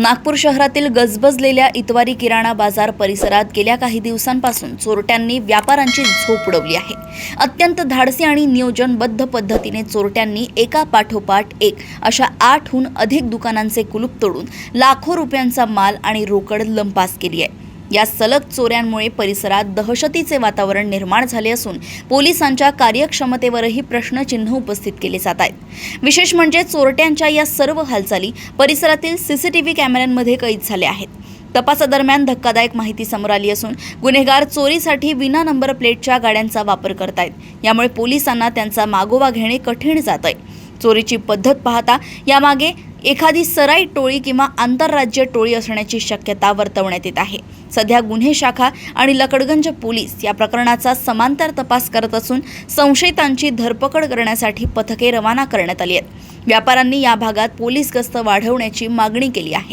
नागपूर शहरातील गजबजलेल्या इतवारी किराणा बाजार परिसरात गेल्या काही दिवसांपासून चोरट्यांनी व्यापाऱ्यांची झोप उडवली आहे। अत्यंत धाडसी आणि नियोजनबद्ध पद्धतीने चोरट्यांनी एका पाठोपाठ एक अशा 8हून अधिक दुकानांचे कुलूप तोडून लाखो रुपयांचा माल आणि रोकड लंपास केली आहे। या सलग चोऱ्यांमुळे परिसरात दहशतीचे वातावरण निर्माण झाले असून पोलिसांच्या कार्यक्षमतेवरही प्रश्नचिन्ह उपस्थित केले जात आहेत। विशेष म्हणजे चोरट्यांच्या या सर्व हालचाली परिसरातील सीसीटीव्ही कॅमेऱ्यांमध्ये कैद झाल्या आहेत। तपासादरम्यान धक्कादायक माहिती समोर आली असून गुन्हेगार चोरीसाठी विना नंबर प्लेटच्या गाड्यांचा वापर करतायत। यामुळे पोलिसांना त्यांचा मागोवा घेणे कठीण जात आहे। चोरीची पद्धत पाहता यामागे एखादी सराई टोळी किंवा आंतरराज्य टोळी असण्याची शक्यता वर्तवण्यात येत आहे। सध्या गुन्हे शाखा आणि लकडगंज पोलीस या प्रकरणाचा समांतर तपास करत असून संशयितांची धरपकड करण्यासाठी पथके रवाना करण्यात आली आहेत। व्यापाऱ्यांनी या भागात पोलीस गस्त वाढवण्याची मागणी केली आहे।